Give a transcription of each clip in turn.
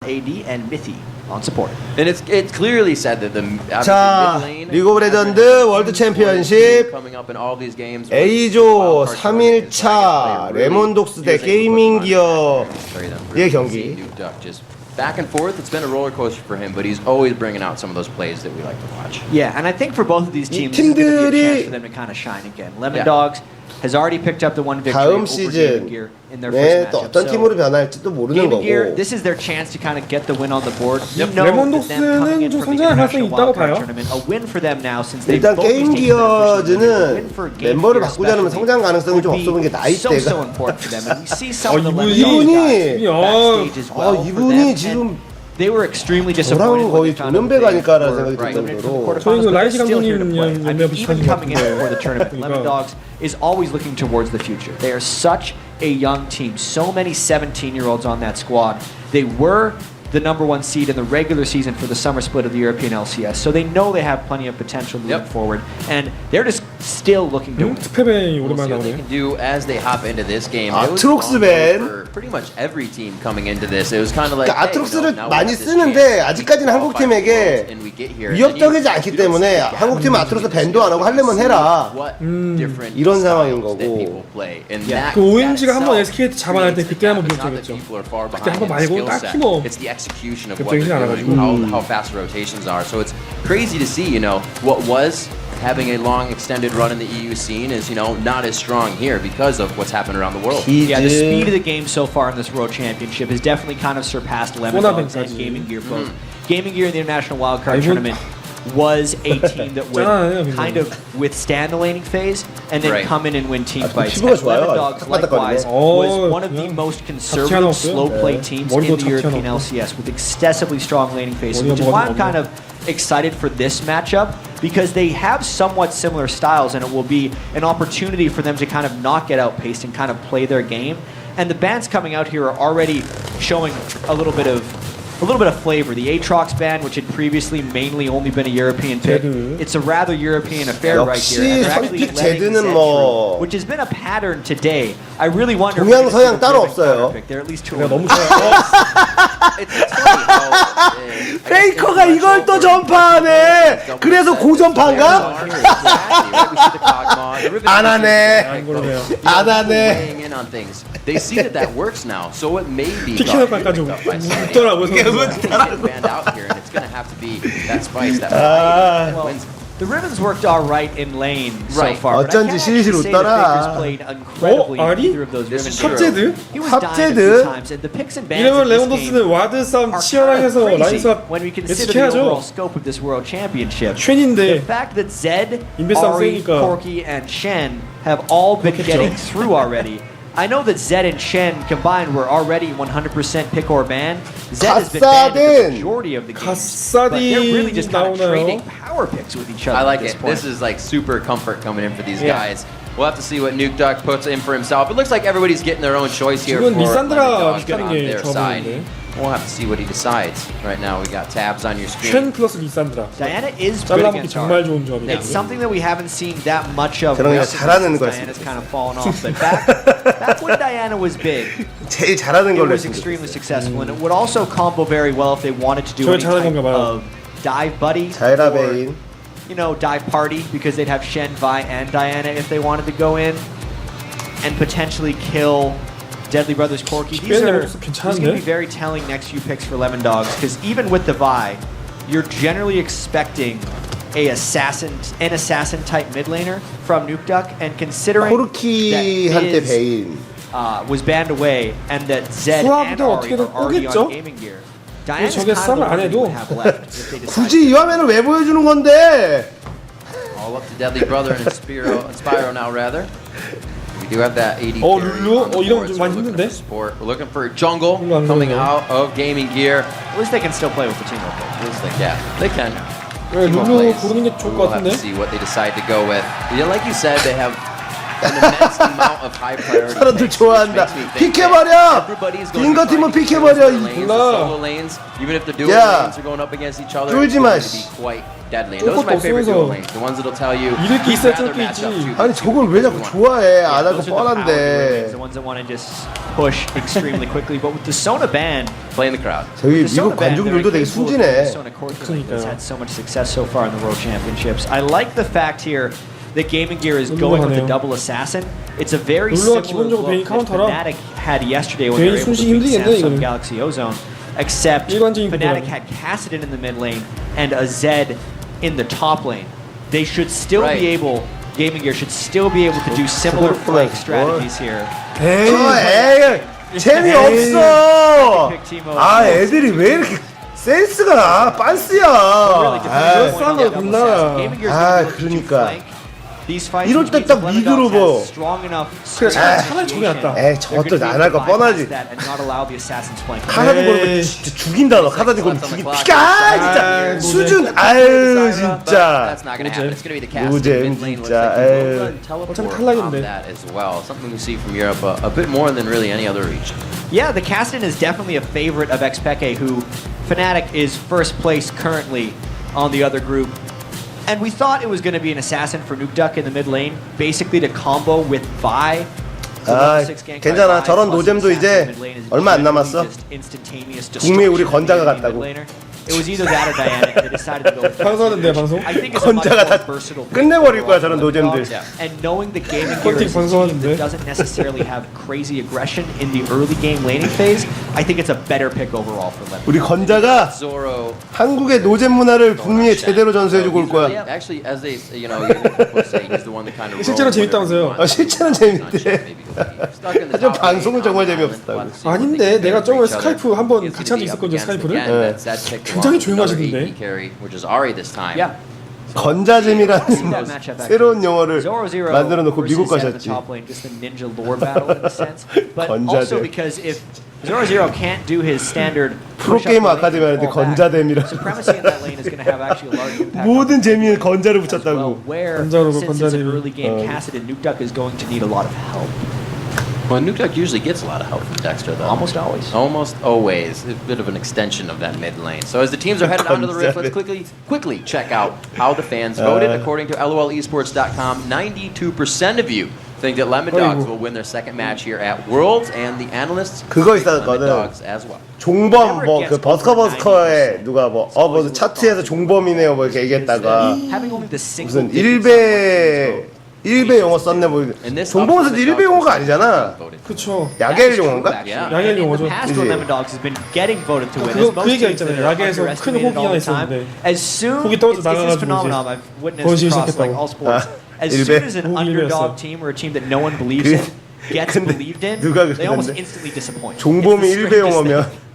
AD and Mithy on support. And it's clearly said that the 자, 리그 오브 레전드 월드 챔피언십 A조 3일차 레몬독스 대 게이밍 기어의 경기. Back and forth, it's been a roller coaster for him, but he's always bringing out some of those plays that we like to watch. Yeah, and I think for both of these teams, this is going to be a chance for them to kind of shine again. Lemondogs has already picked up the one victory over GamingGear in their first matchup. 어떤 팀으로 변할지도 모르는 GamingGear, 거고. this is their chance to kind of get the win on the board. You Yep. know that them coming 레몬독스는 in 좀 from the 성장할 가능성이 international 있다고 wildcard 봐요. tournament, a win for them now since they've 일단 both taken their first win. A win 게임기어즈는 for 멤버를 GamingGear 바꾸자면 especially 성장 가능성이 좀 would 없어 보이는 게 be so 나이대가. important for them. And we see some of the 이분이- Lemondogs guys 야. backstage as well for 이분이 them. 지금 And they were extremely disappointed 저랑 when 거의 they found out 동년배가 they 아닐까라는 were 생각이 eliminated from the 들정도로. quarterfinals, 저희는 but they're 라이즈 still here to play. 감독님 I mean, 연배가 even 비슷하신 것 coming in 같은데. before the tournament, 그러니까. Lemondogs is always looking towards the future. They are such a young team. So many 17-year-olds on that squad. They were the #1 seed in the regular season for the summer split of the European LCS, so they know they have plenty of potential moving forward, and they're just still looking to win. 스페벤이 We'll 오랜만에 see what they 나오네. can do as they hop into this game. It was 아트록스 long 밴. for pretty much every team coming into this. It was kind of like 그러니까 hey, 아트록스를 now we 많이 have this 쓰는데 chance. 아직까지는 We 한국 qualify for 팀에게 Worlds and we get here. 위협적이지 And 않기 you don't 때문에 see the 한국 팀은 gap. 아트록스 밴도 안 하고 하려면 해라. What different 이런 상황인 styles that 거고. people play. And that 그 ONG가 한번 itself SKT 잡아낼 때 creates 그때 한번 the gap. It's not that 비협적이었죠. people are far 그때 behind 한번 in 말고 skill 딱히 set. 뭐 It's the execution of what 비협적이진 they're 않아가지고. doing, how fast the rotations are. So it's crazy to see, you know, what was having a long extended run in the EU scene is, you know, not as strong here because of what's happened around the world. Yeah, the speed of the game so far in this World Championship has definitely kind of surpassed Lemondogs and 소나벤까지. GamingGear both. GamingGear in the International Wildcard 이분- Tournament was a team that would 짠하네요, kind of withstand the laning phase and then Right. come in and win team 아, fights. 피부가 And 좋아요. Lemondogs, 딱딱거리네. likewise, 어, was one of the 그냥 most 잡지 conservative 않았고요. slow play teams in 머리도 the 잡지 European 않았고. LCS with excessively strong laning phases, 머리가 which is why I'm 먹었네, kind of excited for this matchup because they have somewhat similar styles and it will be an opportunity for them to kind of not get outpaced and kind of play their game. And the bands coming out here are already showing a little bit of flavor. The Aatrox band, which had previously mainly only been a European pick, 제드. it's a rather European affair right here. 역시 And they're actually 선픽 letting 제드는 Zed 뭐 through, which has been a pattern today. I really wonder 동양, if 서양 따로 없어요. they're at least two. 내가 너무 좋아요. It's funny how 페이커가 이걸 또 전파하네. 그래서 고전파인가? 안 하네. 안 그러네요. 안 하네. weighing in on things. They see that that works now, so it may be 피키나까지 웃더라고요. banned out here, and it's going to have to be that spice that wins. The Ribbons worked all right in lane so Right. far. But I 어쩐지 can't actually 실실 say that 웃더라. Faker's played incredibly in 아리? either of those This Ribbon is heroes. 합제드? He was dying a 합제드? few times, and the picks and bans 이러면 in this 레몬도스는 game 와드 싸움 are 치열하게 kind of 해서 crazy 라인스가 when we consider the overall 예측해야죠. scope of this World Championship. The 쉔인데 fact that Zed, 인베 싸움 Ari, 세니까. Corky, and Shen have all been 그렇겠죠. getting through already. I know that Zed and Shen combined were already 100% pick or ban. Zed has been banned in the majority of the games, but they're really just kind of 가사딘 trading 나오나요? power picks with each other. I like at this it. point. This is like super comfort coming in for these Yeah. guys. We'll have to see what Nuke Duck puts in for himself. It looks like everybody's getting their own choice here for 지금 리산드라 Lemondogs 비슷한 on 게 their 좋아 side. 보이는데. We'll have to see what he decides. Right now, we got tabs on your 쉔 screen. 플러스 리산드라. Diana is good 잘라먹기 against 정말 Ari. 좋은 조합이에요. It's something that we haven't seen that much of 저런 거 recently 잘하는 since 거 Diana's 했으면 kind of fallen off. But back when Diana was big, 제일 잘하는 it 걸로 was 했으면 extremely successful, and it would also combo very well if they wanted to do 저희 any 잘하는 type 건가 봐요. of dive buddy 자이라 or, 베인. you know, dive party, because they'd have Shen, Vi, and Diana if they wanted to go in and potentially kill Deadly Brothers Corky. These are going to be very telling next few picks for Lemondogs, because even with the Vi, you're generally expecting an assassin type mid laner from Nuke Duck, and considering 코르키한테 that 베인. was banned away and that Zed and 수학도 Ari 어떻게든 are already 꼬겠죠? on GamingGear, Diana's 저게 kind of the 싸움을 안 one they 해도 would have left if they decided. 굳이 이 화면을 왜 보여주는 건데? All up to Deadly Brother and Spyro now, rather. We do have that AD 어, carry 룰루? on the 어, 이러면 board, 좀 so we're 많이 looking 힘든데? for support. We're looking for jungle 룰루 안 coming 되네요. out of Gaming Gear. At least they can still play with the team. Okay. At least they can. 네, Keep on 룰루 plays. 고르는 게 좋을 것 We'll have to 같은데. see what they decide to go with. Yeah, like you said, they have an immense amount of high priority 사람들 picks, which 좋아한다. makes me think that 피켜버려! everybody's going to 빙거 be 팀은 trying to 피켜버려, use their lanes, 이구나. the solo lanes, even if the dual 야, lanes are going up against each other. 쫄지 it's 마, going to 씨. be quite deadly. And those are my favorite duel lanes. The ones that'll tell you 이렇게 he'd 있어야 rather 좀 match up 있지. two. 아니 저걸 왜 자꾸 좋아해? 안 할 거 Those are the power duel lanes, 뻔한데. the ones that want to just push extremely quickly. But with the Sona ban, Play in the crowd. 저기 the Sona 미국 ban, 관중들도 되게 very capable of 순진해. the Sona Corki lane that's had so much success so far in the World Championships. I like the fact here that GamingGear is going with the double assassin. It's a very 룰러가 similar 기본적으로 look 베인 that 카운터라. Fnatic had yesterday when they were 베인 able to 숨쉬기 beat 힘들겠네, Samsung 이거는. Galaxy Ozone. Except 일반적인 Fnatic 구도라네. had Kassadin in the mid lane and a Zed in the top lane. They should still Right. be able, GamingGear should still be able to do similar flank strategies here. 에이 재미없어. 아 애들이 왜 이렇게 센스가 나? 빤스야. 아 그러니까. 이럴 때 딱 미드로 뭐. 그래 차라리 저게 낫다. 에이 저것도 안 할 거 뻔하지. 카사딘 고르면 진짜 죽인다 너. 카사딘 고르면 죽인. 피가 진짜 수준. 아유 진짜. That's not going to happen. It's going to be the cast 노잼 mid lane. Looks 진짜. like 에이. teleport 탈락인데. on that as well. Something we see from Europe a bit more than really any other region. Yeah, the Kassadin is definitely a favorite of Xpeke, who Fnatic is first place currently on the other group. And we thought it was going to be an assassin for Nukeduck in the mid lane, basically to combo with Vi. 아 괜찮아. 저런 노잼도 이제 얼마 안 남았어. 국미에 우리 건자가 갔다고. It was either that or Diana, and they decided to go with 방송하는데 방송? I think it's a much 건자가 more 다 versatile 끝내버릴 거야 저런 노잼들. And knowing the GamingGear 퀄팅 is a team 방송하는데? that doesn't necessarily have crazy aggression in the early game laning phase, I think it's a better pick overall for Lemondogs. 우리 건자가 Zoro. 한국의 노잼 문화를 북미에 제대로 전수해주고 올 거야. Actually, as they, you know, people say he's the one that kind of. 실제로 재밌다면서요? 실제는 재밌대. 하지만 방송은 정말 재미없었다고. 아닌데 내가 저번에 스카이프 한번 같이 한 적 있었거든요. 스카이프를. 굉장히 조용하시던데. Yeah. 건자잼이라는 새로운 용어를 Zoro 만들어 놓고 versus 미국 Zed in the 가셨지. top lane, just a ninja lore battle in a sense. But 건자잼. also because if Zoro can't do his standard 프로게이머 아카데미 하는데 건자잼이라. supremacy in that lane is going to have actually a large impact. 모든 재미에 건자를 as well, 붙였다고. where 건자로고 since it's an 건자잼이. early game Kassadin, Nukeduck is going to need a lot of help. Well, Nukeduck usually gets a lot of help from Dexter, though. Almost always. Almost always. A bit of an extension of that mid lane. So as the teams are headed onto the Rift, let's quickly check out how the fans voted. According to LOLesports.com, 92% of you think that Lemondogs will win their second match here at Worlds, and the analysts 그거 think 있었거든. Lemondogs as well. 종범 뭐 그 버스커에 누가 뭐 차트에서 종범이네요 뭐 이렇게 얘기했다가 Having only the single 무슨 일베 용어 썼네 뭐. 종범은 일베 용어가 아니잖아. 그쵸. 야겔 용어인가? 야겔 용어죠. Past where Lemondogs has been getting voted to win. 그거- as 그 most 얘기가 teams that 있잖아요. are 야구에서 큰 underestimated 호기가 all the time. 있었는데 As soon 호기 떨어져 it's this 나가가지고 phenomenon 이제 I've witnessed 보여주기 across like 시작했다고. all sports. As 일베? soon as an 호기 underdog 일베였어요. team or a team that no one believes in gets 근데 believed in, 누가 they almost 그랬는데? instantly disappoint. 종범이 It's the 일베 strangest 용어면 thing.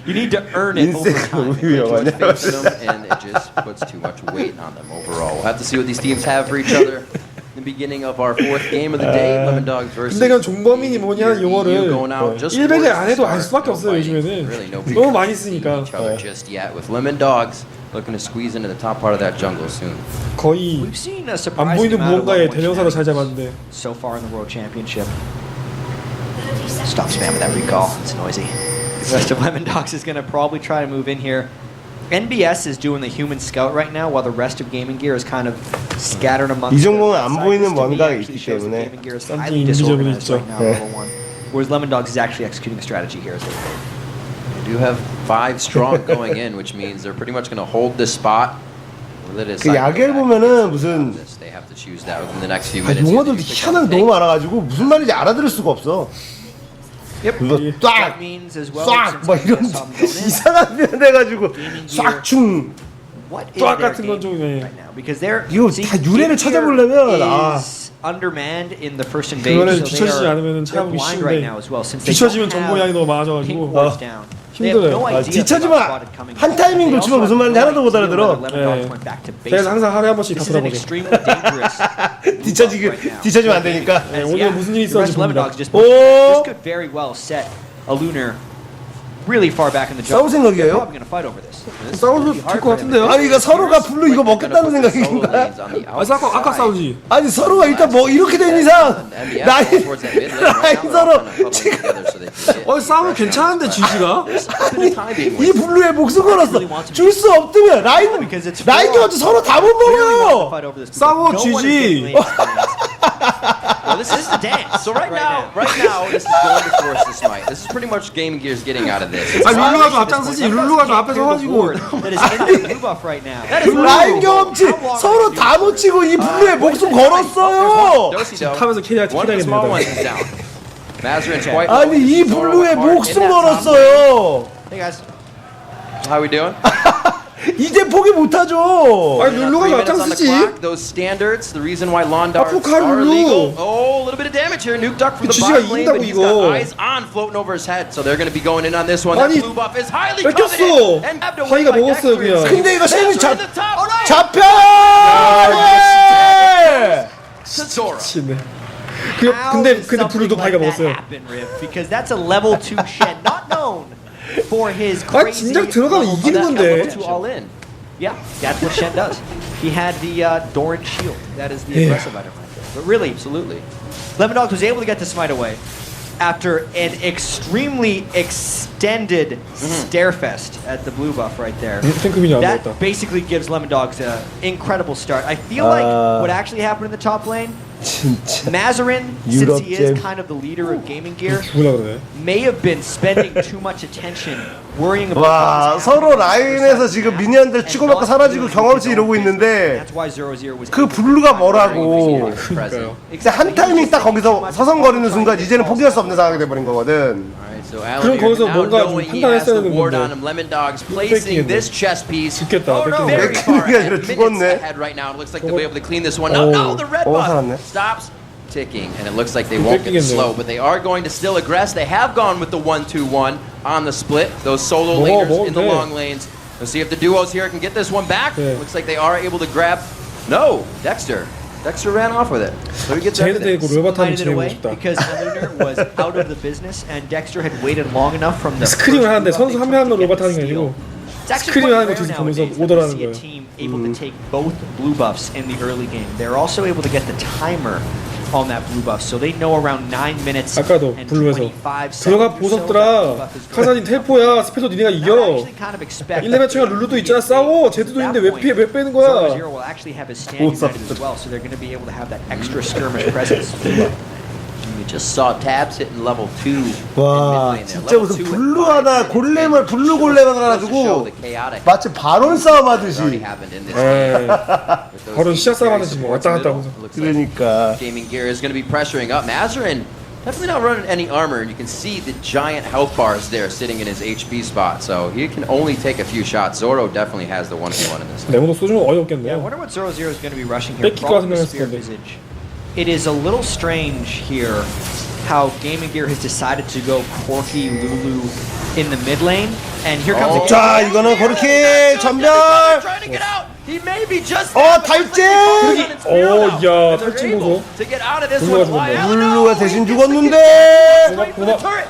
You need to earn it over 인생 time. 우유 영어냐? Face them, and it just puts too much weight on them overall. We'll have to see what these teams have for each other. The beginning of our fourth game of the day, Lemondogs versus. 근데 그 종범인이 뭐냐 용어를 going out just 100을 for 안 해도 알 start, 수밖에 없어요 fighting. 요즘에는. Really no 너무 많이 쓰니까 each other just yet. With Lemondogs looking to squeeze into the top part of that jungle soon. 거의 We've seen a 안 surprising 보이는 amount of 무언가의 one-way 대명사를 잘 shenanigans 잡았는데 so far in the World Championship. Stop spamming that recall. It's noisy. The rest of Lemondogs is going to probably try to move in here. NBS is doing the human scout right now, while the rest of GamingGear is kind of scattered amongst. 이 정도는 안 the 보이는 outsiders. To me, 뭔가가 actually 있기 shows that 때문에. GamingGear is 딴 highly 팀 인지적으로 disorganized 있죠. right now, level one. Whereas Lemondogs is actually executing a strategy here as they go. They do have 5 strong going in, which means they're pretty much going to hold this spot. 그 야겔 보면은 무슨 They have to choose that within the next few 아, minutes. 용어들도 희한한 게 너무 많아가지고 무슨 말인지 알아들을 수가 없어. Yep. 그거 That means as well. 싹 since 막 이런 we saw them go in, 이상한 표현 해가지고 싹충 what is 쫙 their 같은 game 건 좀, 예. right now? Because they're 이거 see, 다 유래를 GamingGear 찾아보려면 아. is undermanned in the first invasion, 그거는 so 뒤처지지 they are 않으면 they're 찾아보기 blind right 쉬운데 now as well. Since they 뒤처지면 don't 정보 양이 have 너무 많아져가지고 pink wards down. They have 힘들어요. no 아, idea if they 뒤처지면 got spotted coming. 한 타이밍 They 놓치면 also 무슨 have 말인지 no 하나도 못 idea 알아들어. whether Lemondogs 예. went back to 그래서 basics. 항상 하루에 한 번씩 This 다 is an 돌아보게. extremely dangerous 뒤처지면 안 되니까. As, 오늘 무슨 일이 the rest 있었는지 of Lemondogs 봅니다. just 오! this could very well set a lunar really far back in the 싸울 jungle. They're 생각이에요? probably going to fight over this. 싸워도 될 것 같은데요? 아니 이거 서로가 블루 이거 먹겠다는 생각인가? 아까 싸우지. 아니 서로가 일단 뭐 이렇게 된 이상 라인 서로 지금 싸우면 괜찮은데 GG가? 이 블루에 목숨 걸었어. 줄 수 없으면 라인이 먼저 서로 다 못 먹어요. 싸워 GG. Well, this is the dance. So right now, this is going to force this fight. This is pretty much GamingGear's getting out of this. 아 룰루가 좀 앞장서지. 룰루가 좀 앞에 서가지고. 라인 경험치 서로 다 놓치고 이 블루에 목숨 걸었어요. 타면서 캐리하겠습니다. 아니 이 블루에 목숨 걸었어요. Hey guys. How we doing? 이제 포기 못하죠. 아니 룰루가 좀 앞장서지. Those standards, the reason why Lemondogs 아프카 are 룰루. illegal. Oh, a little bit of damage here. Nuke duck from the 지지가 bottom lane, but he's 이긴다고, got 이거. eyes on floating over his head. So they're going to be going in on this one. That 아니, blue buff is highly 뺏겼어. coveted. And grabbed away 하이가 by 먹었어요, Dexter. 그냥. 근데 이거 셰니 Dexter in the top. Oh, no. 잡혀. Sora. 미치네. 근데 블루도 바이가 먹었어요. Because that's a level 2 Shen, not known for his crazy. 진작 들어가면 이기는 건데. all in. Yeah, that's what Shen does. He had the Doran shield. That is the aggressive item right there. But really, Absolutely. Lemondogs was able to get the smite away after an extremely extended starefest at the blue buff right there. That basically gives Lemondogs an incredible start. I feel like what actually happened in the top lane, Mazarin, since he is kind of the leader of GamingGear, may have been spending too much attention worrying about 와 서로 라인에서 지금 미니언들 치고받고 사라지고 경험치 이러고 있는데 그 블루가 뭐라고. 근데 한 타이밍 딱 거기서 서성거리는 순간 이제는 포기할 수 없는 상황이 돼버린 거거든. 그럼 거기서 뭔가 좀 판단했어야 되는 건데. Lemondogs placing this chess piece. 죽겠다. 뺏기는 게 아니라 죽었네. Right now, it looks like they'll be able to clean this one up. No, the red buff 살았네. stops ticking, and it looks like they won't get slow, but they are going to still aggress. They have gone with the 1-2-1 on the split. Those solo laners in the long lanes. Let's see if the duos here can get this one back. Looks like they are able to grab. No, Dexter ran off with it. So he gets evidence. It away because Lunar was out of the business, and Dexter had waited long enough from the. 스크림을 하는데 선수 한 명으로 로봇 하는 게 아니고. 스크린 하는 거 뒤에서 보면서 오더라는 거예요. Able to take both blue buffs in the early game. They're also able to get the timer on that blue buff, so they know around 9 minutes. 아까도 블루에서 들어가 보석들아. 카사딘 텔포야. 스페도 니네가 이겨. 1레벨 총알 룰루도 있잖아. 싸워. 제드도 있는데 왜 빼는 거야? So they're going to be able to have that extra skirmish presence. We just saw tabs hitting level 2. 와 진짜 무슨 블루 하나 블루 골렘을 하나 두고 마치 바론 싸움 하듯이. 바론 시야 싸움 하듯이 뭐 왔다 갔다 하면서. 그러니까. GamingGear is going to be pressuring up. Mazarin definitely not running any armor, and you can see the giant health bars there sitting in his HP spot. So he can only take a few shots. Zoro definitely has the 1v1 in this. 레몬도 쏘주면 어이없겠네. Yeah, I wonder what 0-0 is going to be rushing here. It is a little strange here how GamingGear has decided to go Corki Lulu in the mid lane, and here comes. 자 이거는 그렇게 전멸. He may be just. 탈진. 야 탈진 보소. 블루가 대신 죽었는데.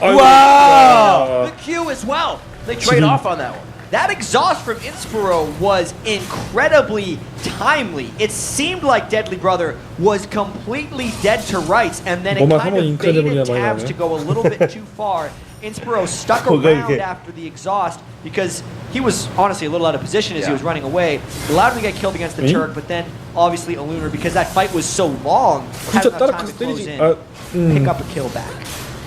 와. The Q as well. They trade off on that one. That exhaust from Inspiro was incredibly timely. It seemed like Deadly Brother was completely dead to rights, and then it kind of baited tabs to go a little bit too far. Inspiro stuck around after the exhaust because he was honestly a little out of position as he was running away. Allowed him to get killed against the Turk, but then obviously Lunar, because that fight was so long, had enough time to close in, pick up a kill back.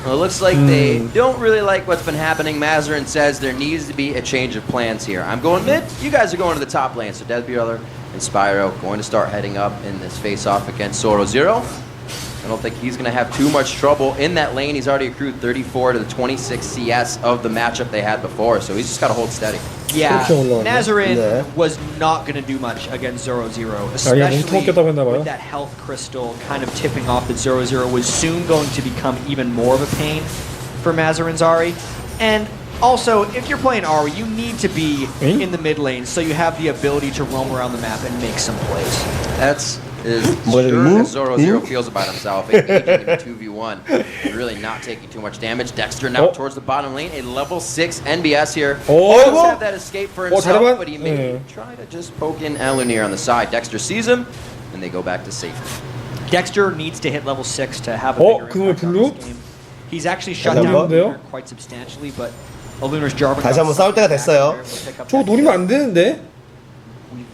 Well, it looks like they don't really like what's been happening. Mazarin says there needs to be a change of plans here. I'm going mid, you guys are going to the top lane. So Deadly Brother and Spyro going to start heading up in this face-off against Zoro. I don't think he's going to have too much trouble in that lane. He's already accrued 34 to the 26 CS of the matchup they had before, so he's just got to hold steady. Yeah, Mazarin was not going to do much against 0-0, especially with that health crystal kind of tipping off that 0-0 was soon going to become even more of a pain for Mazarin's Ahri. And also, if you're playing Ahri, you need to be in the mid lane so you have the ability to roam around the map and make some plays. is sure as Zoro feels about himself, engaging in a 2v1, really not taking too much damage. Dexter now towards the bottom lane, a level 6 NBS here. Does have that escape for himself, but he may try to just poke in Elunir on the side. Dexter sees him, and they go back to safety. Dexter needs to hit level 6 to have a bigger impact on this game. He's actually shut down Elunir quite substantially, but Elunir's Jarvan 다시 한번 싸울 때가 됐어요. 저거 노리면 안 되는데.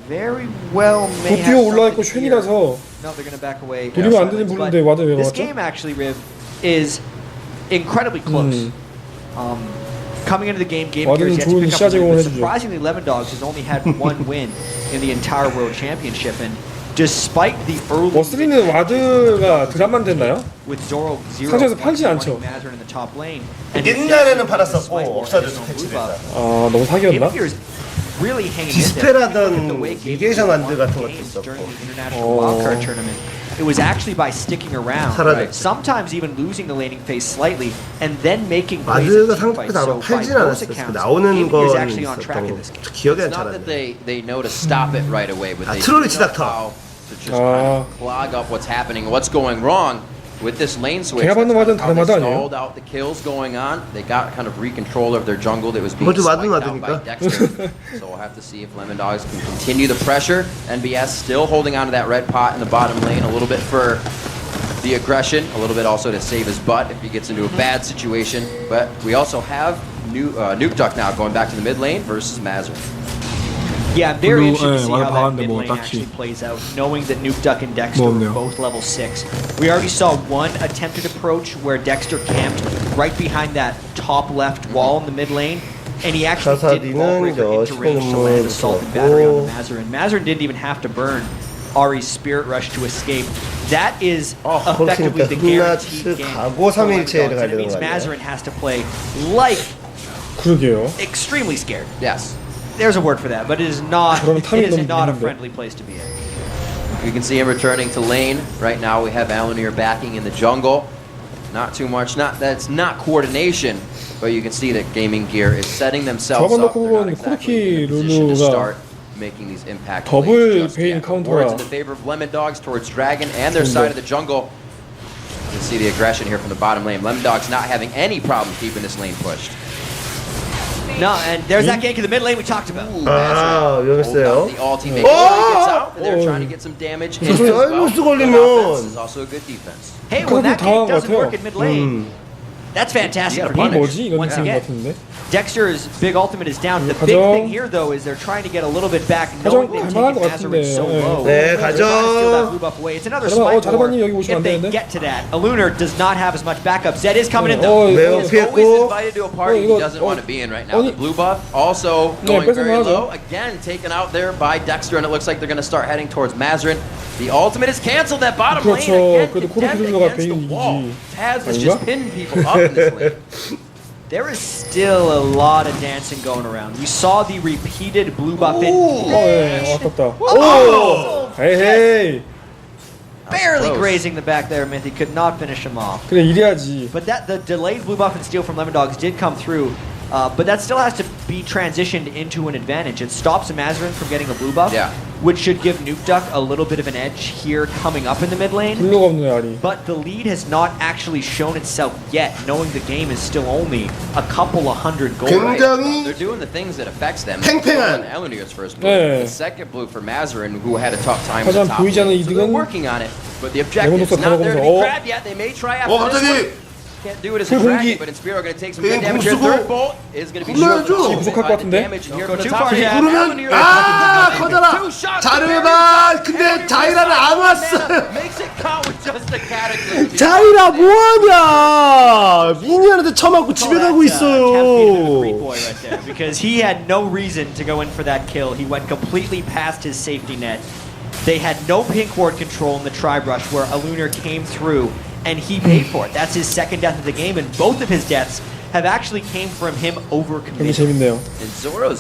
Very well may 저 뛰어 올라가 있고 쉔이라서 No, they're gonna back away. 노리면 안 되는 부분인데 와드 왜 This 맞죠? game actually, Riv, is incredibly close. Coming into the game, GamingGear has yet to pick up a win, but surprisingly, Lemondogs has only had one win in the entire World Championship, and despite the early 머스리는 와드가 드랍만 됐나요? with Zoro zero 상처에서 팔지 않죠. Mazrin in the top lane, and 옛날에는 팔았었고 없어졌어 패치돼서. 아 너무 사기였나? GamingGear's really hanging in 디스페라던 미디에이션 안드 같은 것도 있었고. during the international wildcard tournament. It was actually by sticking around, right? Sometimes even losing the laning phase slightly, and then making plays in 마드가 team fights. 생각보다 So 아마 by 팔진 those 않았어. accounts, 나오는 GamingGear's 건 actually on track in this game. 있었던 기억이 안 It's not that 차는데. they know to stop it right away, but they 트롤이 know 치닥터. how to just kind of clog up what's happening, what's going wrong with this lane switch. 걔가 받는 와드는 다른 How 와드 they 아니에요? stalled out the kills going on. They got kind of re-control of their jungle that was being 그것도 spiked 와드는 out by 와드니까. Dexter. So we'll have to see if Lemondogs can continue the pressure. NBS still holding on to that red pot in the bottom lane a little bit for the aggression, a little bit also to save his butt if he gets into a bad situation. But we also have Nuke Duck now going back to the mid lane versus Mazrin. Yeah, I'm very Blue, interested to see 와드 how that 박았는데 mid 뭐 lane 딱히 actually plays out, knowing that Nuke Duck and Dexter 뭐 are 없네요. both level 6. We already saw one attempted approach where Dexter camped right behind that top left wall in the mid lane, and he actually did ball breaker into range to land assault and battery on the Mazrin. Mazrin didn't even have to burn Ari's Spirit Rush to escape. That is effectively the guaranteed game. 가고 for 3일째를 Lemondogs, and it 가려는 means 거 아니에요? Mazrin has to play like 그러게요. extremely scared. Yes. There's a word for that, but it is not. 그러면 It 탐이 is 너무 not a 재밌는데. friendly place to be in. We can see him returning to lane. Right now we have Elunir backing in the jungle. Not too much. That's not coordination, but you can see that GamingGear is setting themselves 저번 up. They're not 놓고 exactly in a 코르키 position to 룰루가 start making these impact 더블 plays just 베인 yet. 카운터가 Words in the favor of Lemondogs towards Dragon and their side of the jungle. You can see the aggression here from the bottom lane. Lemondogs not having any problem keeping this lane pushed. No, and there's that gank in the mid lane we talked about. 아, 위험했어요. The ultimate gets out, and they're trying to get some damage. in as well. 사이러스 Good 걸리면 offense is also a good defense. Hey, when that 당한 gank 것 doesn't 같아요. work in mid lane, that's fantastic You for gotta 이게 Gaming. punish. 뭐지? 이건 Once 있는 것 again, 같은데. Dexter's big ultimate is down. The 가죠. big thing here, though, is they're trying to get a little bit back, knowing they've 갈만한 taken 것 Mazrin 같은데. so low. 네, They're trying to steal that 가죠. blue buff away. It's another 자르반, smite war 자르반님 여기 오시면 if 안 they 되는데? get to that. Elunir does not have as much backup. Zed is coming in, though. 어, 매우 He is 피했고. always invited to a party he 이거, doesn't want to be in right now. 아니. The blue buff also going 뺏으면 very 하죠. low. Again, taken out there by Dexter, and it looks like they're going to start heading towards Mazrin. The ultimate is canceled. That bottom lane 그렇죠. again 그래도 condemned 코르키 against the 룰루가 wall. 베인이 Taz is 아닌가? just pinning people up in this lane. There is still a lot of dancing going around. We saw the repeated blue buff in. 예, 아깝다. 오! 에헤이. Barely close. grazing the back there, Myth. He could not finish him off. 그래 이래야지. But that the delayed blue buff and steal from Lemondogs did come through. But that still has to be transitioned into an advantage. It stops Mazrin from getting a blue buff, Yeah. which should give Nuke Duck a little bit of an edge here coming up in the mid lane. 블루가 없네 아리. But the lead has not actually shown itself yet, knowing the game is still only a couple of hundred gold. 굉장히 They're doing the things that affects them. 팽팽한. Elunir's first move. 네. The second blue for Mazrin, who had a tough time 하지만 with the top 보이지 않는 lane. So they're 이득은 working on it, but the objective's 레몬도스 not there to be 달아보면서 grabbed yet. They may try after this one. 갑자기 Can't do it as a 불 dragon, 공기. but Inspiro are going to take some 네, good damage here. 공수고. Third bolt is going to be 불러야죠. short. 부족할 것 같은데? Damage here Don't go from the too top. far yet. 부르면 커져라. 잘해봐. 근데 자이라는 안 왔어. Makes it count with just a cataclysm. 자이라 뭐하냐? 미니언한테 쳐맞고 집에 가고 Free 있어요. boy right there, because he had no reason to go in for that kill. He went completely past his safety net. They had no pink ward control in the tribe rush where Elunir came through, and he paid for it. That's his second death of the game, and both of his deaths have actually came from him 되게 overcommitting. 재밌네요. And Zoro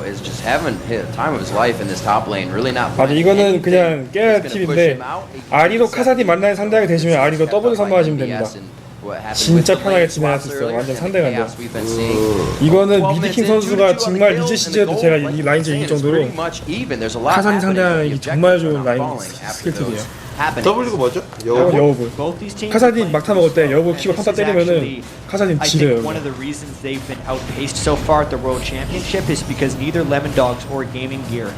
is just having the time of his life in this top lane. Really not. 맞아 playing 이거는 anything 그냥 깨알 that's gonna push 팁인데 him out. 아리로 카사디 만나는 상대가 되시면 아리로 더블 선마하시면 됩니다. 진짜 편하게 진행할 수 있어요. 완전 상대가 안 돼요. 이거는 미드킹 선수가 정말 리즈 시즌에도 제가 이 라인즈 이길 정도로 카사디 상대하기 정말 좋은 라인 스킬들이에요. happening. W가 뭐죠? 여우부. Both these teams 카사딘 막타 먹을 때 여우부 키고 평타 때리면은 카사딘 I 지려요. think one of the reasons they've been outpaced so far at the World Championship is because neither Lemondogs or GamingGear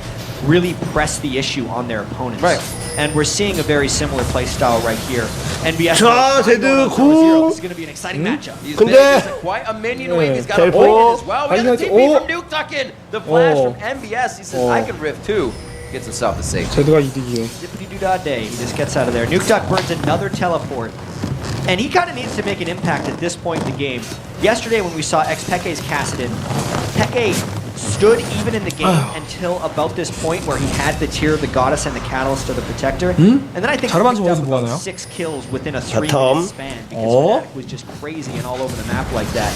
really press the issue on their opponents. Right. And we're seeing a very similar play style right here. NBS 자, 제드 구. This is going to be an exciting matchup. He's 근데- big, he's quite a minion wave. He's got a 텔포. point as well. We got a 하이라이트. TP 오. from Nuke Duckin. The flash 오. from NBS. He says, I can riff too. Gets himself the save. 제드가 이득이에요. Zippity-doo-dah day. He just gets out of there. Nuke Duck burns another teleport. And he kind of needs to make an impact at this point in the game. Yesterday when we saw ex-Peke's Kassadin, Peke stood even in the game until about this point where he had the Tear of the Goddess and the Catalyst of the Protector. And then I think he 자르반지 picked up 어디서 about 보았나요? 6 kills within a 3-minute 바텀. span because Fnatic was just crazy and all over the map like that.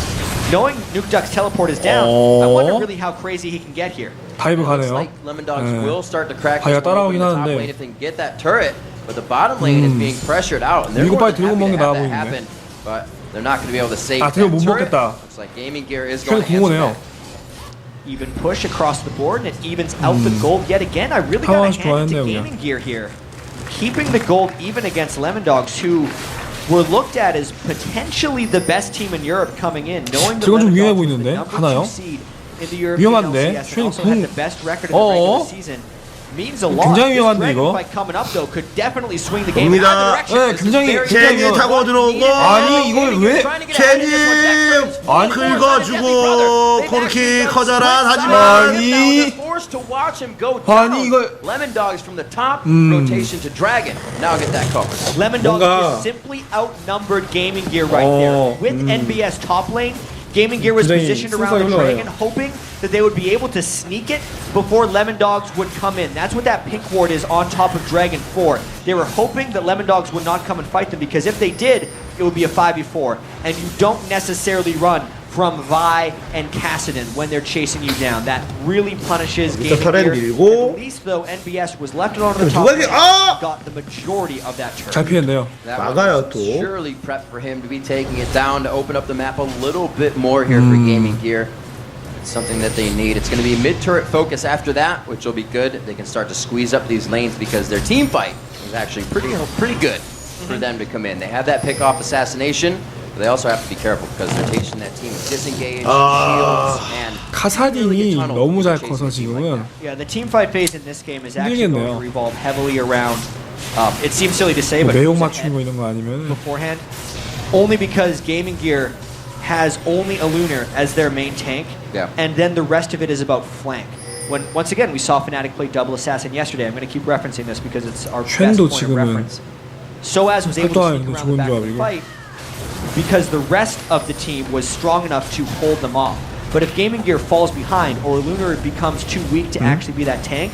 Knowing Nuke Duck's teleport is down, I wonder really how crazy he can get here. 다이브 Looks 가네요. like Lemondogs 네. will start to crack 다이가 this one open 따라오긴 in the top 하는데. lane if they can get that turret. But the bottom lane is being pressured out, and they're 이거 more 빨리 than 들고 happy to 먹는 게 have 나아 that 보이는데. happen. But they're not going to be able to save 아, that 들고 못 turret. 먹겠다. Looks like GamingGear is going 최근 to answer 궁금해요. that. Even push across the board and it evens out the gold yet again. I really got 상황이 to hand it to 좋아했네요, 그냥. GamingGear here. Keeping the gold even against Lemondogs, who were looked at as potentially the best team in Europe coming in, knowing the 저건 좀 위험해 Lemondogs was the 보이는데? number 하나요? 2 seed in the European 위험한데? LCS and also had the best record in the 어어? regular season. Means a lot. 굉장히 This 위험한데, Dragon 이거? fight coming up though could definitely swing the game in 옵니다. either direction. 네, This is 굉장히- very 굉장히 제니 타고 들어오고 아니, 이걸 왜? 제니 긁어주고 코르키 커져라 하지만 아니. 아니, 이걸- Lemondogs from the top rotation to Dragon. Now get that covered. Lemondogs 뭔가- just simply outnumbered GamingGear right there. With NBS top lane, GamingGear was 굉장히 positioned around the 순서가 Dragon, hoping that they would be able to sneak it before Lemondogs would come in. That's what that pink ward is on top of Dragon for. They were hoping that Lemondogs would not come and fight them, because if they did, it would be a 5v4. And you don't necessarily run from Vi and Kassadin when they're chasing you down. That really punishes GamingGear. 밀고. At least though, NBS was left on the top 누가 lane, 아! got the majority of that turn. 잘 피했네요. That 막아요, was 또. surely prepped for him to be taking it down to open up the map a little bit more here for GamingGear. It's something that they need. It's going to be mid-turret focus after that, which will be good. They can start to squeeze up these lanes because their team fight is actually pretty good for them to come in. They have that pick-off assassination, but they also have to be careful because rotation that team is disengaged, shields, and 카사딘이 너무 잘 커서 지금은 Yeah, the team fight phase in this game is actually going 힘들겠네요. to revolve heavily around. It seems silly to say, but 매혹 who's 맞추는 ahead 거 이런 거 아니면 beforehand, only because GamingGear has only a Lunar as their main tank, Yeah. and then the rest of it is about flank. When once again we saw Fnatic play double assassin yesterday. I'm going to keep referencing this because it's our best 쉔도 point of 지금은 reference. Soaz was able to 활동하는 sneak around 좋은 the back of the 조합이고. fight because the rest of the team was strong enough to hold them off. But if GamingGear falls behind or Lunar becomes too weak to actually be that tank,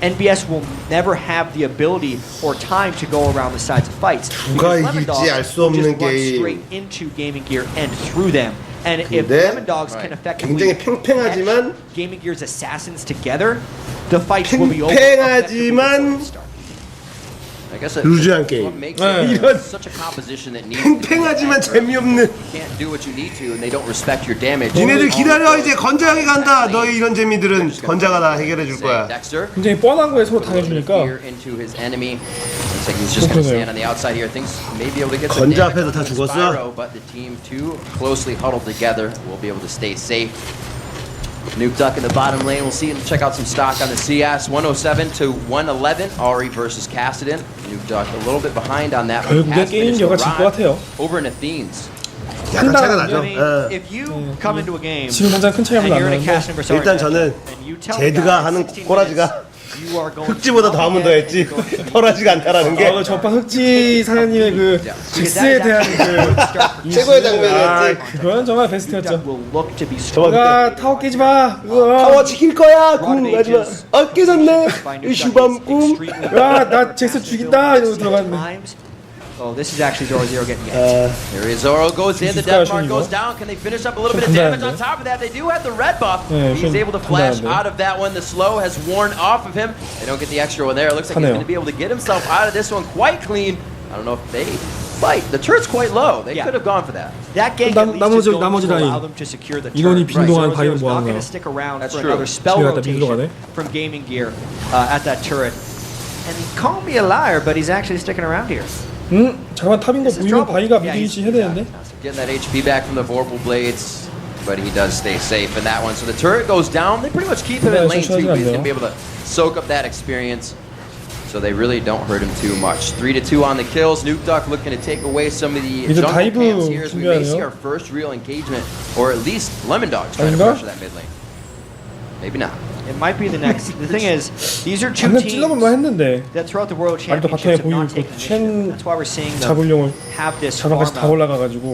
NBS will never have the ability or time to go around the sides of fights. 누가 Because 이길지 알 Lemondogs 수 will just 없는 run 게임. straight into GamingGear and through them. And if 근데 Lemondogs can effectively 굉장히 팽팽하지만 catch GamingGear's assassins together, the fights will be over effectively 팽팽하지만 before they start. I guess 루즈한 what 게임. makes 네. it such a composition that needs to be 팽팽하지만 accurate. 재미없는. You can't do what you need to, and they don't respect your damage. 니네들 기다려, 이제 건장이 간다. 너희 이런 재미들은 건자가 다 해결해 줄 거야. Dexter 굉장히 뻔한 거에 서로 당해주니까 fear into his enemy. Looks like he's just going to stand on the outside here. Thinks maybe able to get some 건자 damage 앞에서 다 on 죽었어? Spyro, but the team too closely huddled together will be able to stay safe. Nuke Duck in the bottom lane. We'll see and check out some stock on the CS. 107 to 111. Ari versus Kassadin. Nuke Duck a little bit behind on that. one. 결국에 Has finished 게임겨가 the 질 것 ride 같아요. over in Athens. 약간 차이가 I 나죠. mean, 어. if you come into a game 지금 당장 큰 차이가 and you're in a 나는데 cast number sorry, 일단 저는 and you tell me 제드가 guys, 하는 16 꼬라지가 minutes, you are going to 흑지보다 더 하면 더 했지 덜하지가 않다라는 게 저 오빠 흑지 사장님의 그 직스에 대한 그 최고의 아, 장면이었지. 그건 정말 베스트였죠. will look to be strong. 야 타워 깨지 마. 타워 지킬 거야. 궁 하지마. 아 깨졌네. 이 슈밤 꿈. 야나 잭스 죽인다 이러고 들어갔네. Times. Oh, this is actually 0-0 getting it. There is Zoro goes in, the 진짜 death mark 아쉬운 goes 이거. down. Can they finish up a little bit of 좀 damage on 간단한데? top of that? They do have the red buff. 네, He's 좀 able to flash 간단한데. out of that one. The slow has worn off of him. They don't get the extra one there. It looks like he's 하네요. going to be able to get himself out of this one quite clean. I don't know if they fight. The turret's quite low. They Yeah. could have gone for that. That gank 남- at least is going 나머지 to 라인. allow them to secure the 이건이 turn. 빈동안 Right, 바위는 Zoro's 뭐 not 하는 going to 거야? stick around That's for true. another spell 지금 갖다 밀러 rotation 가네. from GamingGear at that turret. And call me a liar, but he's actually sticking around here. 잠깐 탑인 거 보이면 바위가 미드위치 해야 되는데. Getting that HP back from the Vorpal Blades, but he does stay safe in that one. So the turret goes down. They pretty much keep him in lane 2. He's going to be able to soak up that experience. So they really don't hurt him too much. 3-2 on the kills. Nuke Duck looking to take away some of the jungle camps here as we may see our first real engagement, or at least Lemondogs trying to pressure that mid lane. Maybe not. It might be the next. The thing is, these are two teams that throughout the World Championship have not taken initiative. That's why we're seeing them have this farm out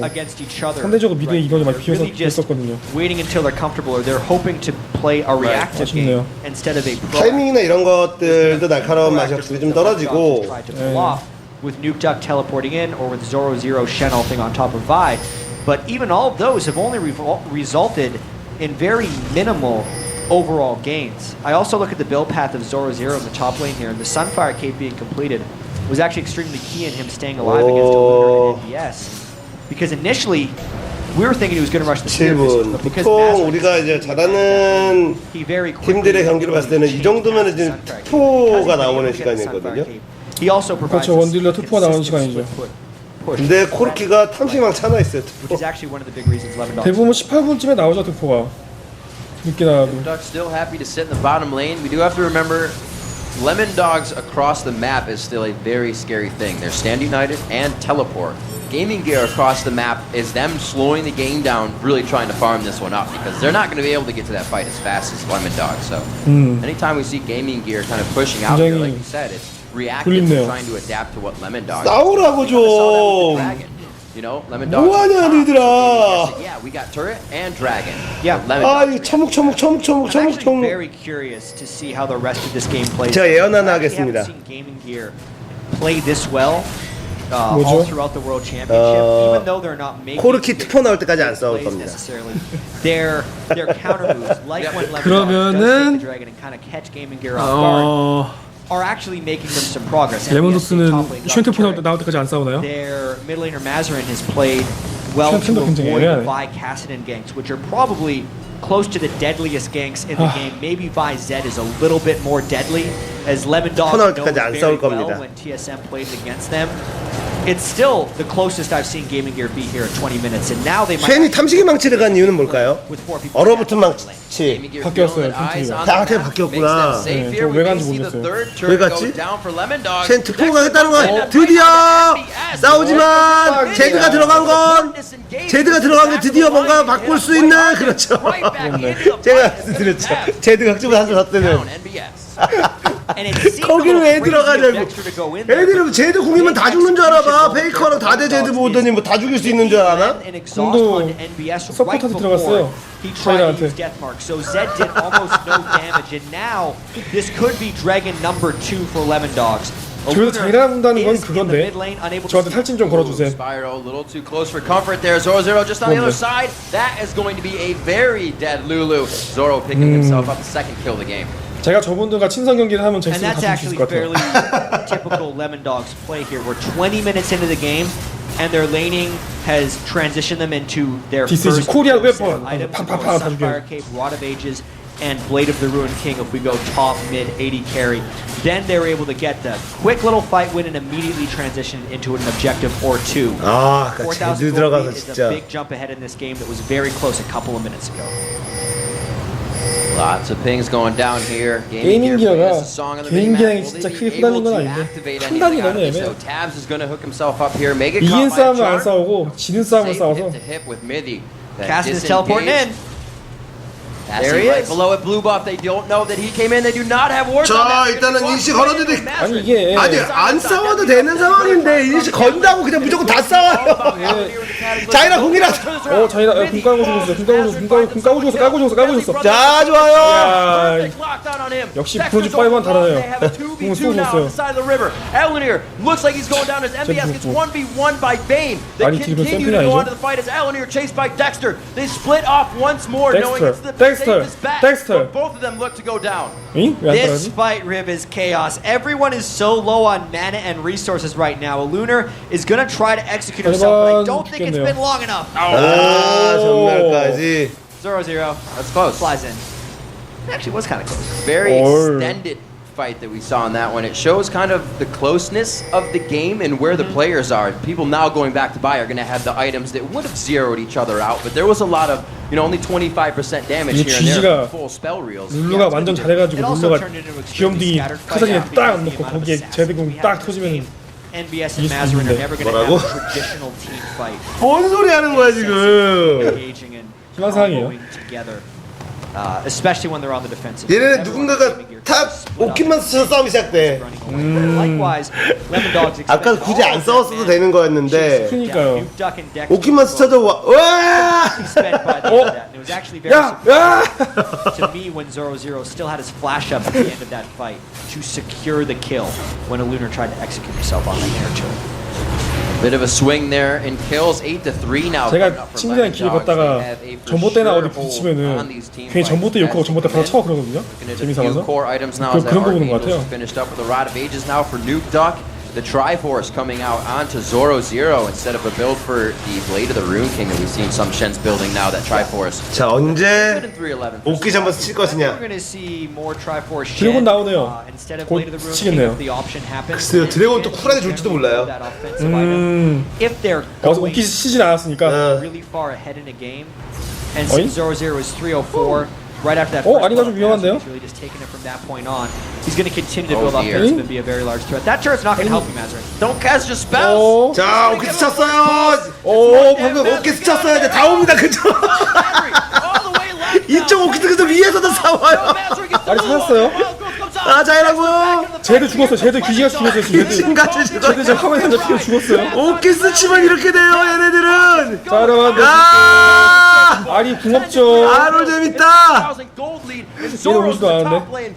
against each other. 상대적으로 미드에 이동이 많이 비어서 그랬었거든요. Waiting until they're comfortable, or they're hoping to play a reactive game instead of a 타이밍이나 이런 것들도 날카로운 맛이 확실히 좀 떨어지고. With Nuke Duck teleporting in, or with 0-0 Shen ulting on top of Vi. But even all of those have only resulted in very minimal overall gains. I also look at the build path of 0-0 in the top lane here, and the Sunfire Cape being completed was actually extremely key in him staying alive against Lunar and NBS. Because initially, we were thinking he was going to rush the spear vision, but because 보통 우리가 이제 잘하는 팀들의 경기를 봤을 때는 이 정도면 이제 투포가 나오는 시간이거든요. He also provides 그렇죠, 원딜러 투포가 나오는 시간이죠. 근데 코르키가 탐심망치 하나 있어요. 투포. 대부분 18분쯤에 나오죠, 투포가. 늦게 나와도. Duck still happy to sit in the bottom lane. We do have to remember, Lemondogs across the map is still a very scary thing. They're Stand United and Teleport. GamingGear across the map is them slowing the game down, really trying to farm this one up, because they're not going to be able to get to that fight as fast as Lemondogs. So anytime we see GamingGear kind of pushing out here, like you said, it's reactive to trying to adapt to what Lemondogs. 나오라고 좀. You know, Lemondogs. 뭐하냐 너희들아. Yeah, we got turret and dragon. Yeah. 아, 이거 처묵. Very curious to see how the rest of this game plays. 제가 예언 하나 하겠습니다. GamingGear play this well all throughout the World Championship, even though they're not making 코르키 투포 나올 때까지 안 싸울 겁니다. Their counter moves, like when Lemondogs does take the dragon and kind of catch GamingGear off guard, are actually making them some progress. 레몬도스는 쉔트포 나올 때까지 안 싸우나요? Their mid laner Mazarin has played well to avoid the Vi Kassadin ganks, which are probably close to the deadliest ganks in the game. Maybe Vi Zed is a little bit more deadly, as Lemondogs knows very well when TSM plays against them. It's still the closest I've seen GamingGear be here in 20 minutes, and now they might. 쉔이 탐식이 망치를 간 이유는 뭘까요? 얼어붙은 망치. 바뀌었어요, 탐식이가. 다 바뀌었구나. 네, 왜 간지 모르겠어요. 왜 갔지? 쉔 투포 가겠다는 건 드디어 싸우지만 제드가 들어간 건 드디어 뭔가 바꿀 수 있는 그렇죠. 제가 드렸죠. 제드 각집을 한줄 샀대는. 거기를 왜 들어가냐고. 애들은 제드 궁이면 다 죽는 줄 알아봐. 페이커랑 다대 제드 보더니 뭐 다 죽일 수 있는 줄 알아나? 공도 서포터한테 들어갔어요. 트라이한테. So Zed did almost no damage, and now this could be Dragon number 2 for Lemondogs. 그래도 자기랑 본다는 건 그건데 저한테 탈진 좀 걸어주세요. Spyro, a little too close for comfort there. Zoro just on the other side. That is going to be a very dead Lulu. Zoro picking himself up the second kill of the game. 제가 저분들과 친선 경기를 하면 잭슨을 And that's 다툴 수 있을 actually 것 같아요. fairly typical Lemondogs play here. We're 20 minutes into the game, and their laning has transitioned them into their This is first Korean weapon. items. 팍팍팍 다 Sunfire Cape, Rod of Ages, and Blade of the Ruined King if we go top, mid, 80 carry. Then they're able to get the quick little fight win and immediately transition into an objective or two. 아, 제드 들어가서 is 진짜. a big jump ahead in this game that was very close a couple of minutes ago. Lots of pings going down here. 게이밍기어가 개인기량이 진짜 크게 후달린 건 아닌데 판단이 너무 애매해. 이긴 싸움은 안 싸우고 지는 싸움을 싸워서. Kassadin is teleporting in. There he is. Below it, blue buff. They don't know that he came in. They do not have wards on 자, that. 일단은 인식 걸었는데 아니 이게 아니 안 싸워도 되는 상황인데 인식 건다고 그냥 무조건 다 싸워요. 자이라 공이라서. 자이라 공 까고 죽었어. 자, 좋아요. 야, 역시 프로지 5만 달아요. 공을 쏘고 줬어요. Elenier looks like he's going down as MBS gets 1v1 by Vayne. They continue to go on to the fight as Elenier chased by Dexter. They split off once more, knowing it's the safest bet. But both of them look to go down. This fight, Rib, is chaos. Everyone is so low on mana and resources right now. Lunar is going to try to execute himself, but I don't think it's been long enough. 아, 정말까지. 0-0. That's close. Flies in. It actually was kind of close. Very extended fight that we saw in that one. It shows kind of the closeness of the game and where the players are. People now going back to buy are going to have the items that would have zeroed each other out, but there was a lot of, you know, only 25% damage here and there. Full spell reels. 룰루가 완전 잘해가지고 룰루가 귀염둥이 카사딘에 딱 넣고 거기에 제드공 딱 터지면 NBS and Mazarin are never going to have a traditional team fight. 뭔 소리 하는 거야 지금? 희망사항이에요. Especially when they're on the defensive. 얘네 누군가가 탑 오킨만 스쳐 싸움이 시작돼. 아까 굳이 안 싸웠어도 되는 거였는데. 그러니까요. 오킨만 스쳐도 와. 야! 야! To me, when 0-0 still had his flash up at the end of that fight to secure the kill when a Lunar tried to execute himself on the territory. Bit of a swing there in kills, 8-3 now. 제가 친구랑 길 걷다가 전봇대나 어디 부딪히면은 괜히 전봇대 욕하고 전봇대 바로 쳐 그러거든요. 재미삼아서. 그런 거 보는 것 같아요. Finished up with a rod of ages now for Nuke Duck. The Triforce coming out onto 0-0 instead of a build for the Blade of the Rune King that we've seen some Shen's building now. That Triforce. 자 언제 오키 한번 칠 것이냐? 드래곤 나오네요. 곧 치겠네요. 글쎄요 드래곤 또 쿨하게 줄지도 몰라요. 오키 치진 않았으니까. And 0-0 is 304. Right after that, 아니가 좀 위험한데요? really just taking it from that point on. He's going to continue to build up here. It's going to be a very large threat. That turret's not going to help you, Mazarin. Don't cast your spells. 자 오키 스쳤어요. 방금 오키 스쳤어요. 이제 다 옵니다 그죠? 이쪽 오키도 그저 위에서도 싸워요. 아니 살았어요? 아 자이라고. 쟤도 죽었어. 쟤도 귀지가 죽었어요. 귀신같이 죽었어. 쟤도 지금 화면에 잡히고 죽었어요. 오키 스치면 이렇게 돼요 얘네들은. 자 여러분. 아니 궁합죠. 아롤 재밌다. 얘는 오지도 않았는데.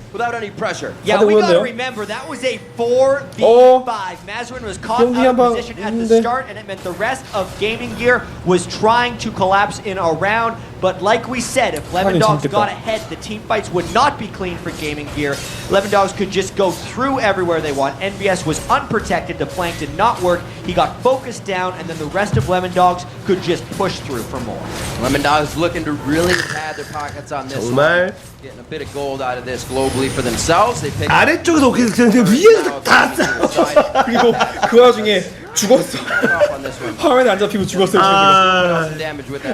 Yeah, we gotta remember that was a 4v5. Mazarin was caught out of position at the start, and it meant the rest of GamingGear was trying to collapse in a round. But like we said, if Lemondogs got ahead, the team fights would not be clean for GamingGear. Lemondogs could just go through everywhere they want. NBS was unprotected. The flank did not work. He got focused down, and then the rest of Lemondogs could just push through for more. Lemondogs looking to really pad their pockets on this 정말. Getting a bit of gold out of this globally for themselves. They pick 아래쪽에서 오키 스쳤는데 위에서 다 싸워. 그리고 그 와중에 죽었어. 화면에 안 잡히고 죽었어요.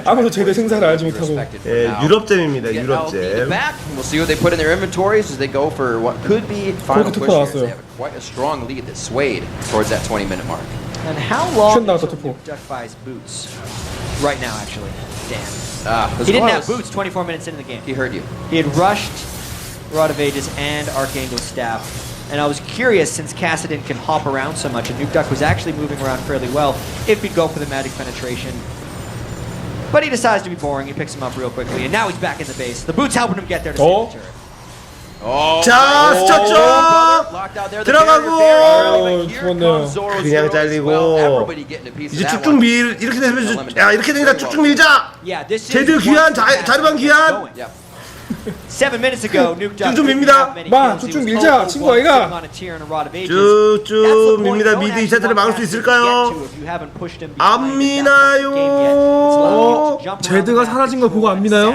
아무도 제대 생사를 알지 못하고. 예, 유럽잼입니다. 유럽잼. We'll see what they put in their inventories as they go for what could be final push here. They have quite a strong lead that swayed towards that 20-minute mark. And how long until Duck buys boots? Right now, actually. Damn. He didn't have boots 24 minutes into the game. He heard you. He had rushed Rod of Ages and Archangel's Staff. And I was curious, since Kassadin can hop around so much, and Nuke Duck was actually moving around fairly well, if he'd go for the magic penetration. But he decides to be boring. He picks him up real quickly, and now he's back in the base. The boots helping him get there to save the turret. 자, 스쳤죠. 들어가고 그냥 잘리고 이제 쭉쭉 이렇게 되면 야 이렇게 되니까 쭉쭉 밀자. 제드 귀한 자르반 귀한. 7 minutes ago, Nuke Duck 쭉쭉 밉니다. 마 쭉쭉 밀자 친구 아이가. 쭉쭉 밉니다. 미드 2세트를 막을 수 있을까요? 안 미나요. 제드가 사라진 걸 보고 안 미나요?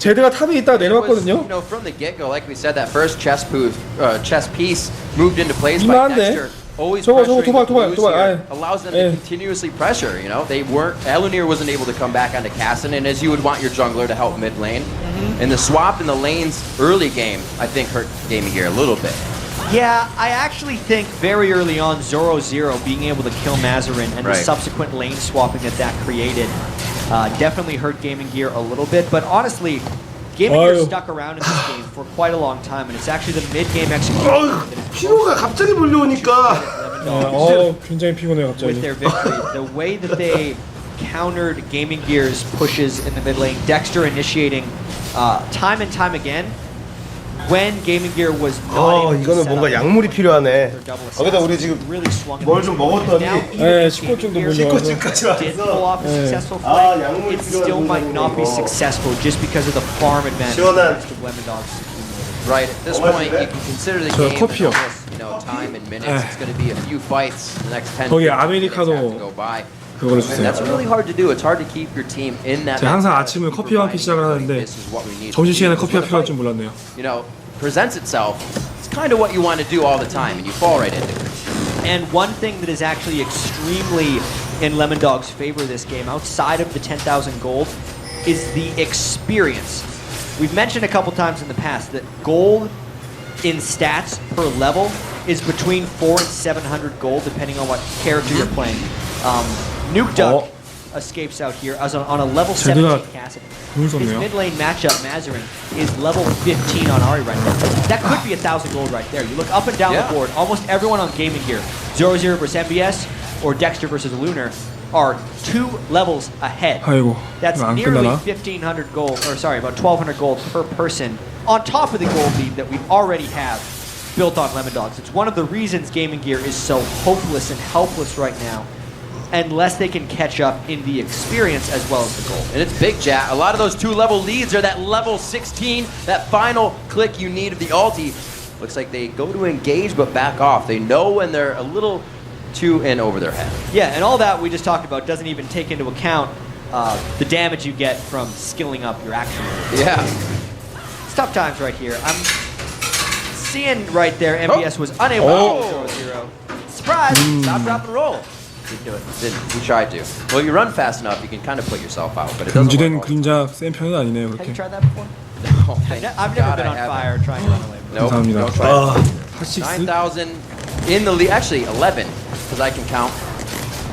제드가 탑에 있다가 내려왔거든요. From the get-go, like we said, that first chess piece moved into place by Dexter. Always pressuring allows them to continuously pressure. You know, they weren't. Elunir wasn't able to come back onto Kassadin, and as you would want your jungler to help mid lane. And the swap in the lanes early game, I think, hurt GamingGear a little bit. Yeah, I actually think very early on, 0-0 being able to kill Mazarin and the subsequent lane swapping that created definitely hurt GamingGear a little bit. But honestly, GamingGear stuck around in this game for quite a long time, and it's actually the mid-game execution. 피로가 갑자기 몰려오니까. 굉장히 피곤해 갑자기. With their victory, the way that they countered GamingGear's pushes in the mid lane, Dexter initiating time and time again. When GamingGear was not able to 이거는 뭔가 약물이 필요하네. 거기다 우리 지금 뭘 좀 먹었더니 식곤증도 몰려와서 약물이 it still might not be successful just because of the farm advantage of Lemondogs. Right, at this point, you can consider the game almost, you know, time and minutes. It's going to be a few fights in the next 10 거기 minutes 아메리카노 have to go by. 그거를 주세요. That's really hard to do. It's hard to keep your team in that. 제가 항상 아침을 커피와 함께 시작을 하는데 점심시간에 커피가 필요할 줄 몰랐네요. You know, presents itself it's kind of what you want to do all the time, and you fall right into it. And one thing that is actually extremely in Lemondogs' favor this game, outside of the 10,000 gold, is the experience. We've mentioned a couple times in the past that gold in stats per level is between 400 and 700 gold, depending on what character you're playing. Nuke Duck escapes out here as on a level 17 Cassidy. His mid lane matchup, Mazarin, is level 15 on Ahri right now. That could be 1,000 gold right there. You look up and down the board, almost everyone on GamingGear, 0-0 versus MBS or Dexter versus Lunar, are 2 levels ahead. That's nearly 1,500 gold, or sorry, about 1,200 gold per person on top of the gold lead that we already have built on Lemondogs. It's one of the reasons GamingGear is so hopeless and helpless right now, unless they can catch up in the experience as well as the gold. And it's big, Jat. A lot of those 2-level leads are that level 16, that final click you need of the ulti. Looks like they go to engage but back off. They know when they're a little too in over their head. Yeah, and all that we just talked about doesn't even take into account the damage you get from skilling up your action moves. Yeah. It's tough times right here. I'm seeing right there MBS was unable to 0-0. Surprise! Stop, drop, and roll. Didn't do it. Didn't. We tried to. Well, you run fast enough, you can kind of put yourself out, but it doesn't 금지된 work. 그림자 센 편은 아니네요. Have you 그렇게. tried that before? No, I've never been on fire trying to run away. Nope, 감사합니다. don't try it. 핫식스. 9,000 in the lead. Actually, 11, because I can count.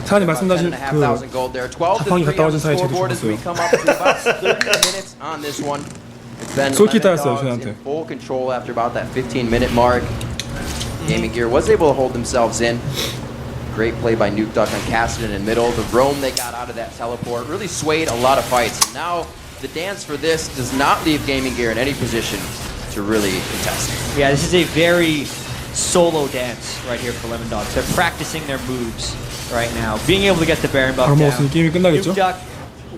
사장님 About 말씀하신 10,500 그 gold there. 12 to 탑방이 3 갔다 on the 오신 사이 제일 scoreboard as we 좋았어요. come up to about 30 minutes on this one. It's been 솔깃 따였어요, Lemondogs 저한테. in full control after about that 15-minute mark. GamingGear was able to hold themselves in. Great play by Nuke Duck on Cassidy in middle. The roam they got out of that teleport really swayed a lot of fights. And now the dance for this does not leave GamingGear in any position to really contest. Yeah, this is a very solo dance right here for Lemondogs. They're practicing their moves right now. Being able to get the Baron buff 바로 down. 먹었으니 게임이 끝나겠죠? Nuke Duck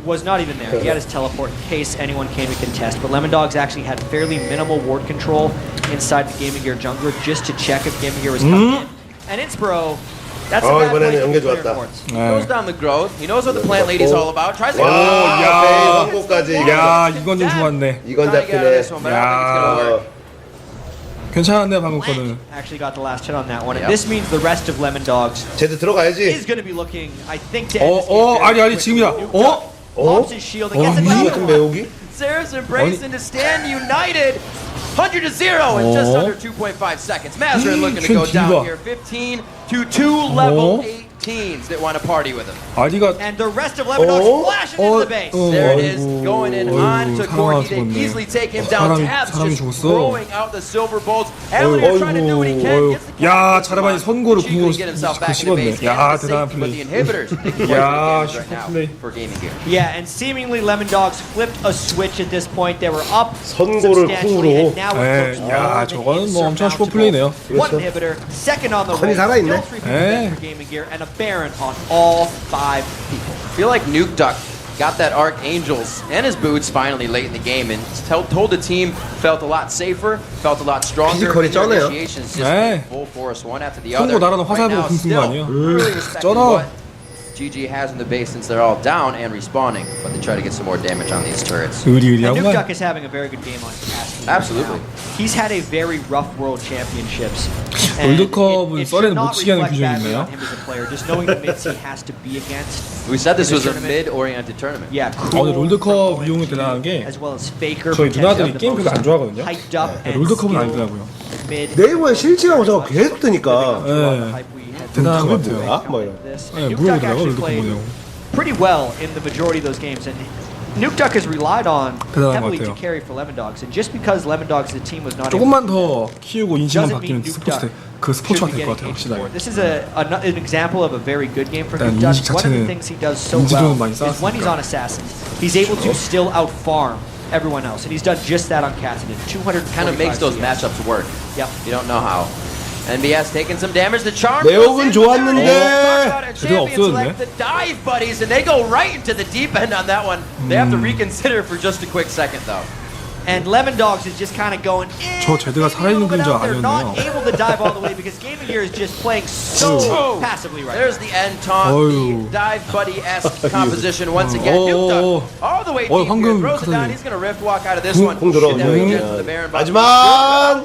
was not even there. He had his teleport in case anyone came to contest, but Lemondogs actually had fairly minimal ward control inside the GamingGear jungler just to check if GamingGear was coming in. And Inspiro, that's a bad 이번에는 play 연계 for clear 좋았다. wards. He goes down the growth. He knows what the plant lady's all about. Tries to 야, 성공까지. 야, 이건 좀 좋았네. 이건 trying to get out of this 잡히네. one, but I don't think it's gonna work. 괜찮았네 방금 거는. Actually got the last hit on that one, and Yep. this means the rest of Lemondogs 제드 들어가야지. is going to be looking, I think, to end this game 어, very 아니 quickly. 지금이야. Nuke Duck pops his shield and gets 이 another 같은 one. 매우기? Sarah's embracing to stand united. 100 to 0 in just under 2.5 seconds. Mazarin looking to go down here. 15 to 2 level 18s that want to party with him. 아리가 And the rest of Lemondogs flashing into the base. There it is, 어이구, going in 어이구, on to Corky. They 죽었네. easily take him down. Tabs 사람이 just 죽었어. throwing out the silver bolts. Elliot trying to do what he can. Gets the 야, catch. 자르반이 선고를 Cheekily 궁으로 get himself 그 back into base. 씹었네. 야, And the 대단한 safety, but the 플레이. inhibitors taking 야, right 슈퍼 now 플레이. for GamingGear. Yeah, and seemingly Lemondogs flipped a switch at this point. They were up 선고를 substantially, 쿵으로. and now it looks 야, more than 저거는 뭐 엄청 슈퍼 insurmountable. 플레이네요. One inhibitor, second on the 컨이 way, 살아있네. still 3 people dead for GamingGear, and a Baron on all 5 people. I feel like Nuke Duck got that Archangels and his boots finally late in the game and told the team felt a lot safer, felt a lot stronger. 피지컬이 Their 쩌네요. initiations just 네. went full force one after the 선고 other. 나라는 화살 보고 now, 금쓴 거 still 아니에요? really respecting 쩌나. what GG has in the base since they're all down and respawning, but they try to get some more damage on these turrets. And Nuke 의리의리하구만. Duck is having a very good game on Cassidy. Absolutely. He's had a very rough World Championships. and 월드컵은 it should 썰에는 not 못 치게 하는 reflect 규정이 badly 있나요? on him as a player, just knowing the mids he has to be against. We said this in was this a tournament. mid-oriented tournament. Yeah, 근데 롤드컵 이용이 대단한 게 as well as Faker. 저희 누나들이 potentially 게임 the 별로 안 most 좋아하거든요. hyped up and 롤드컵은 skilled 아니더라고요. mid. 네이버에 실시간 저거 계속 뜨니까. 네. 대단한 것 같아요. 뭐야? 뭐 이런. 네, 물어보더라고 롤드컵 뭐냐고. pretty well in the majority of those games, and Nuke Duck has relied on 대단한 heavily 것 to 같아요. carry for Lemondogs, and just because Lemondogs, the team, was not 조금만 더 키우고 인식만 doesn't mean 바뀌면 Nuke 스포츠 Duck 그 should 스포츠화 be 될 것 getting 같아요 paid 확실하게. for it. This is an example of a very good game for 일단 Nuke Duck. 인식 One of the 자체는 things he does so 인지도는 well 많이 is when he's 쌓았으니까. on Assassin, he's able to still out-farm everyone else, and he's done just that on Cassidy. 200 Kind of makes those matchups work. Yep. You don't know how. NBS taking some damage. The charm. 매혹은 좋았는데. Talk about a 제대로 champion 없었는데. select the dive buddies, and they go right into the deep end on that one. They have to reconsider for just a quick second, though. And Lemondogs is just kind of going in. 저 제드가 살아있는 그림자 They're not 아니었네요. able to dive all the way because GamingGear is just playing so passively right There's now. the end taunt, the dive buddy-esque composition once again. Nuked up all the way deep here, throws it down. He's going to rift walk out of this one. 공 들어오죠. 하지만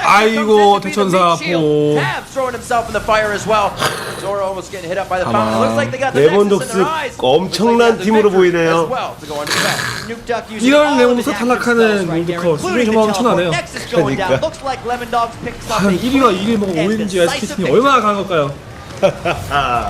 아이고, 대천사 아프. Tabs throwing himself in the fire as well. Zoro almost getting hit up by the fountain. Looks like they got the nexus in their eyes. 엄청난 팀으로 보이네요. 이런 레몬도스 탈락하는 롤드컵 수준이 좀 엄청나네요. 그러니까. 과연 1위가 1위 먹고 OMG SK팀이 얼마나 강한 걸까요?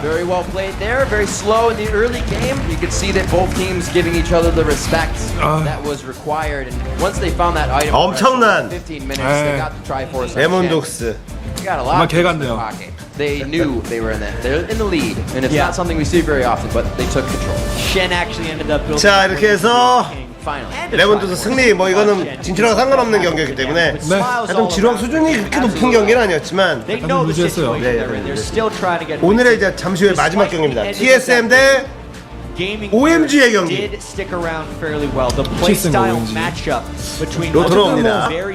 Very well played there. Very slow in the early game. You could see that both teams giving each other the respect that was required. And once they found that item, 엄청난 15 minutes, they got the Triforce. 레몬독스. They got a lot of 개같네요. pocket. They knew they were they're in the lead, and it's not something we see very often. But they took control. Shen actually ended up building. 자, 이렇게 해서 Finally. 레몬도스 승리. 뭐 이거는 진출하고 상관없는 경기였기 때문에 하여튼 지루한 수준이 그렇게 높은 경기는 아니었지만 They know the 무지했어요. situation they're in. They're still trying to get. 오늘의 이제 잠시 후에 마지막 경기입니다. TSM 대 OMG의 경기. did stick around fairly well. The play style matchup between 로 돌아옵니다. very